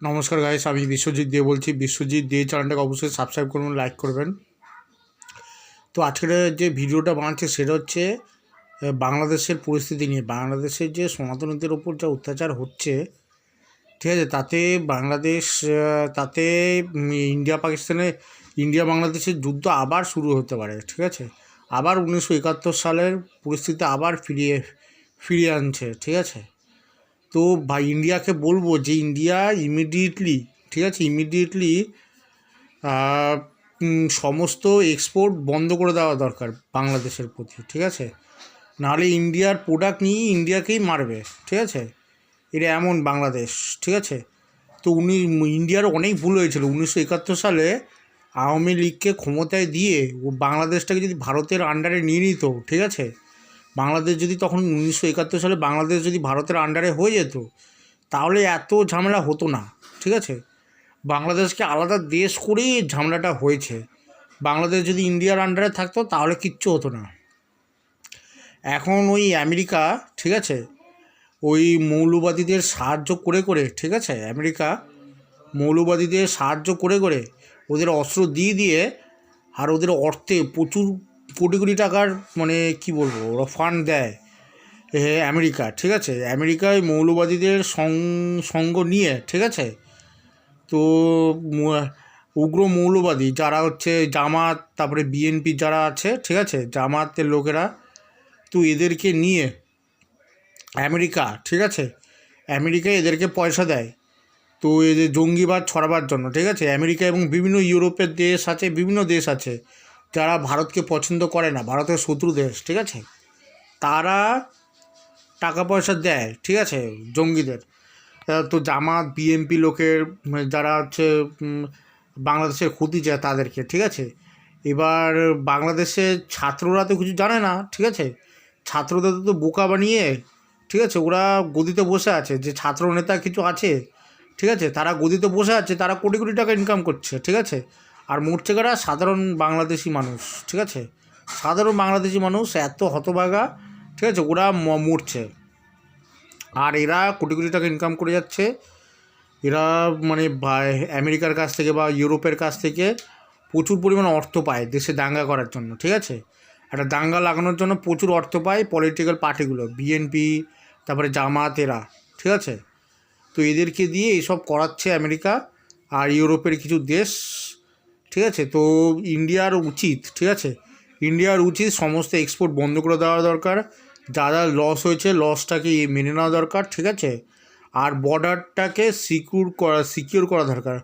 নমস্কার গাইস, আমি বিশ্বজিৎ দিয়ে বলছি। বিশ্বজিৎ দিয়ে চ্যানেলটাকে অবশ্যই সাবস্ক্রাইব করবেন, লাইক করবেন। তো আজকের যে ভিডিওটা বানাচ্ছি সেটা হচ্ছে বাংলাদেশের পরিস্থিতি নিয়ে। বাংলাদেশের যে সনাতনীদের ওপর যা অত্যাচার হচ্ছে, ঠিক আছে, তাতে বাংলাদেশ তাতে ইন্ডিয়া বাংলাদেশের যুদ্ধ আবার শুরু হতে পারে। ঠিক আছে, আবার 1971 সালের পরিস্থিতি আবার ফিরিয়ে আনছে। ঠিক আছে, তো ইন্ডিয়াকে বলবো যে ইন্ডিয়া ইমিডিয়েটলি, ঠিক আছে, সমস্ত এক্সপোর্ট বন্ধ করে দেওয়া দরকার বাংলাদেশের প্রতি। ঠিক আছে, নাহলে ইন্ডিয়ার প্রোডাক্ট নিয়ে ইন্ডিয়াকেই মারবে। ঠিক আছে, এটা এমন বাংলাদেশ। ঠিক আছে, তো ইন্ডিয়ার অনেক ভুল হয়েছিল 1971 সালে আওয়ামী লীগকে ক্ষমতায় দিয়ে ও বাংলাদেশটাকে যদি ভারতের আন্ডারে নিয়ে নিত। ঠিক আছে, বাংলাদেশ যদি তখন 1971 সালে বাংলাদেশ যদি ভারতের আন্ডারে হয়ে যেত, তাহলে এত ঝামেলা হতো না। ঠিক আছে, বাংলাদেশকে আলাদা দেশ করেই ঝামেলাটা হয়েছে। বাংলাদেশ যদি ইন্ডিয়ার আন্ডারে থাকতো তাহলে কিচ্ছু হতো না। এখন ওই আমেরিকা, ঠিক আছে, ওই মৌলবাদীদের সাহায্য করে করে, ঠিক আছে, আমেরিকা মৌলবাদীদের সাহায্য করে করে ওদের অস্ত্র দিয়ে দিয়ে আর ওদের অর্থে প্রচুর কোটি কোটি টাকার, মানে কি বলবো, ওরা ফান্ড দেয় আমেরিকা। ঠিক আছে, আমেরিকায় মৌলবাদীদের সঙ্গ নিয়ে, ঠিক আছে, তো উগ্র মৌলবাদী যারা হচ্ছে জামাত, তারপরে বিএনপি যারা আছে, ঠিক আছে, জামাতের লোকেরা, তো এদেরকে নিয়ে আমেরিকা, ঠিক আছে, আমেরিকা এদেরকে পয়সা দেয় তো এদের জঙ্গিবাদ ছড়াবার জন্য। ঠিক আছে, আমেরিকা এবং বিভিন্ন ইউরোপের দেশ আছে, বিভিন্ন দেশ আছে যারা ভারতকে পছন্দ করে না, ভারতের শত্রু দেশ। ঠিক আছে, তারা টাকা পয়সা দেয়, ঠিক আছে, জঙ্গিদের। তো জামাত বিএনপি লোকের যারা হচ্ছে বাংলাদেশের ক্ষতি চায় তাদেরকে। ঠিক আছে, এবার বাংলাদেশের ছাত্ররা তো কিছু জানে না। ঠিক আছে, ছাত্রদের তো বোকা বানিয়ে, ঠিক আছে, ওরা গদিতে বসে আছে, যে ছাত্র নেতা কিছু আছে, ঠিক আছে, তারা গদিতে বসে আছে, তারা কোটি কোটি টাকা ইনকাম করছে। ঠিক আছে, আর মরছে কারা? সাধারণ বাংলাদেশি মানুষ। ঠিক আছে, সাধারণ বাংলাদেশি মানুষ এত হতভাগা, ঠিক আছে, ওরা মরছে। আর এরা কোটি কোটি টাকা ইনকাম করে যাচ্ছে। এরা মানে আমেরিকার কাছ থেকে বা ইউরোপের কাছ থেকে প্রচুর পরিমাণ অর্থ পায় দেশে দাঙ্গা করার জন্য। ঠিক আছে, একটা দাঙ্গা লাগানোর জন্য প্রচুর অর্থ পায় পলিটিক্যাল পার্টিগুলো, বিএনপি, তারপরে জামাত, এরা। ঠিক আছে, তো এদেরকে দিয়ে এইসব করাচ্ছে আমেরিকা আর ইউরোপের কিছু দেশ। ঠিক আছে, তো ইন্ডিয়ার উচিত, ঠিক আছে, ইন্ডিয়ার উচিত সমস্ত এক্সপোর্ট বন্ধ করে দেওয়া দরকার। যা যা লস হয়েছে লসটাকে মেনে নেওয়া দরকার। ঠিক আছে, আর বর্ডারটাকে সিকিউর করা দরকার।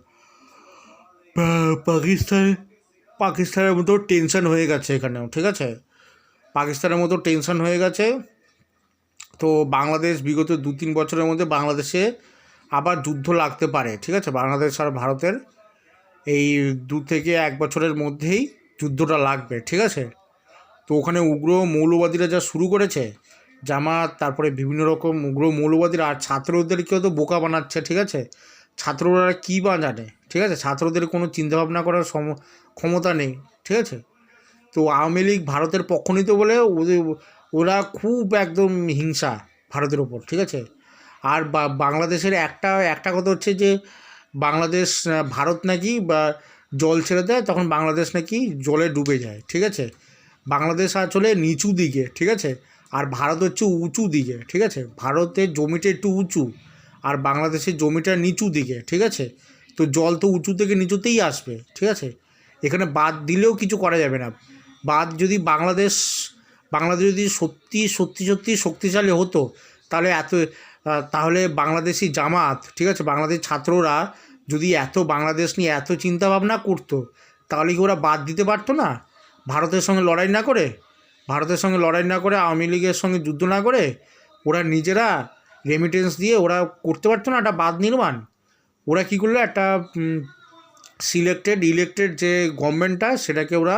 পাকিস্তানের মতো টেনশন হয়ে গেছে এখানেও। ঠিক আছে, পাকিস্তানের মতো টেনশন হয়ে গেছে। তো বাংলাদেশ বিগত 2-3 বছরের মধ্যে বাংলাদেশে আবার যুদ্ধ লাগতে পারে। ঠিক আছে, বাংলাদেশ আর ভারতের এই 2 থেকে 1 বছরের মধ্যেই যুদ্ধটা লাগবে। ঠিক আছে, তো ওখানে উগ্র মৌলবাদীরা যা শুরু করেছে, জামাত, তারপরে বিভিন্ন রকম উগ্র মৌলবাদীরা, আর ছাত্রদেরকেও তো বোকা বানাচ্ছে। ঠিক আছে, ছাত্ররা কী বা জানে? ঠিক আছে, ছাত্রদের কোনো চিন্তাভাবনা করার ক্ষমতা নেই। ঠিক আছে, তো আওয়ামী লীগ ভারতের পক্ষ নিতে বলে ওরা খুব একদম হিংসা ভারতের ওপর। ঠিক আছে, আর বাংলাদেশের একটা কথা হচ্ছে যে বাংলাদেশ, ভারত নাকি বা জল ছেড়ে দেয় তখন বাংলাদেশ নাকি জলে ডুবে যায়। ঠিক আছে, বাংলাদেশ আসলে নিচু দিকে, ঠিক আছে, আর ভারত হচ্ছে উঁচু দিকে। ঠিক আছে, ভারতের জমিটা একটু উঁচু আর বাংলাদেশের জমিটা নিচু দিকে। ঠিক আছে, তো জল তো উঁচু থেকে নিচুতেই আসবে। ঠিক আছে, এখানে বাদ দিলেও কিছু করা যাবে না। বাদ যদি বাংলাদেশ যদি সত্যি সত্যি সত্যি শক্তিশালী হতো, তাহলে তাহলে বাংলাদেশি জামাত, ঠিক আছে, বাংলাদেশ ছাত্ররা যদি এত বাংলাদেশ নিয়ে এত চিন্তা ভাবনা করতো, তাহলে কি ওরা বাদ দিতে পারতো না? ভারতের সঙ্গে লড়াই না করে, আওয়ামী লীগের সঙ্গে যুদ্ধ না করে, ওরা নিজেরা রেমিটেন্স দিয়ে ওরা করতে পারতো না একটা বাঁধ নির্মাণ? ওরা কী করলো, একটা ইলেক্টেড যে গভর্নমেন্টটা, সেটাকে ওরা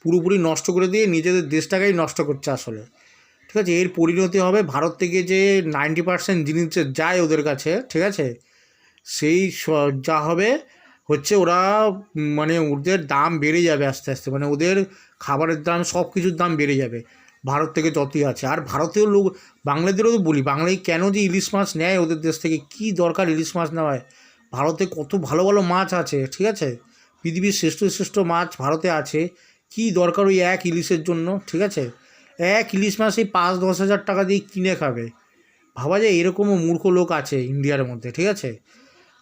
পুরোপুরি নষ্ট করে দিয়ে নিজেদের দেশটাকেই নষ্ট করছে আসলে। ঠিক আছে, এর পরিণতি হবে ভারত থেকে যে 90% জিনিস যায় ওদের কাছে, ঠিক আছে, সেই যা হবে হচ্ছে ওরা মানে ওদের দাম বেড়ে যাবে আস্তে আস্তে, মানে ওদের খাবারের দাম, সব কিছুর দাম বেড়ে যাবে ভারত থেকে যতই আছে। আর ভারতীয় লোক, বাংলাদেশেরও তো বলি, বাংলায় কেন যে ইলিশ মাছ নেয় ওদের দেশ থেকে, কী দরকার ইলিশ মাছ নেওয়ায়? ভারতে কত ভালো ভালো মাছ আছে, ঠিক আছে, পৃথিবীর শ্রেষ্ঠ শ্রেষ্ঠ মাছ ভারতে আছে। কি দরকার ওই এক ইলিশের জন্য, ঠিক আছে, এক ইলিশ মাছ এই 5-10 হাজার টাকা দিয়ে কিনে খাবে। ভাবা যায় এরকমও মূর্খ লোক আছে ইন্ডিয়ার মধ্যে, ঠিক আছে।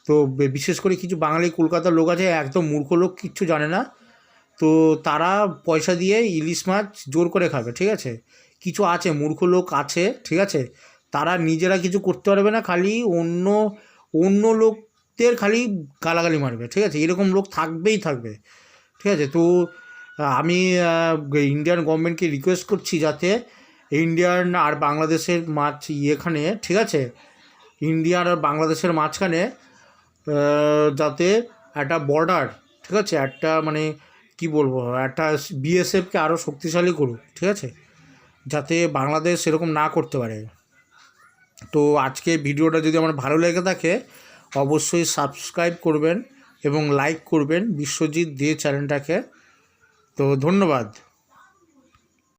তো বিশেষ করে কিছু বাঙালি কলকাতার লোক আছে একদম মূর্খ লোক, কিচ্ছু জানে না। তো তারা পয়সা দিয়ে ইলিশ মাছ জোর করে খাবে, ঠিক আছে। কিছু আছে মূর্খ লোক আছে, ঠিক আছে, তারা নিজেরা কিছু করতে পারবে না, খালি অন্য অন্য লোকদের খালি গালাগালি মারবে, ঠিক আছে। এরকম লোক থাকবেই থাকবে, ঠিক আছে। তো আমি ইন্ডিয়ান গভর্নমেন্টকে রিকোয়েস্ট করছি যাতে ইন্ডিয়ান আর বাংলাদেশের মাছ এখানে, ঠিক আছে, ইন্ডিয়ার আর বাংলাদেশের মাঝখানে যাতে একটা বর্ডার, ঠিক আছে, একটা মানে কি বলবো, একটা বিএসএফকে আরও শক্তিশালী করুক, ঠিক আছে, যাতে বাংলাদেশ এরকম না করতে পারে। তো আজকে ভিডিওটা যদি আমার ভালো লেগে থাকে অবশ্যই সাবস্ক্রাইব করবেন এবং লাইক করবেন বিশ্বজিৎ দে চ্যানেলটাকে। তো ধন্যবাদ।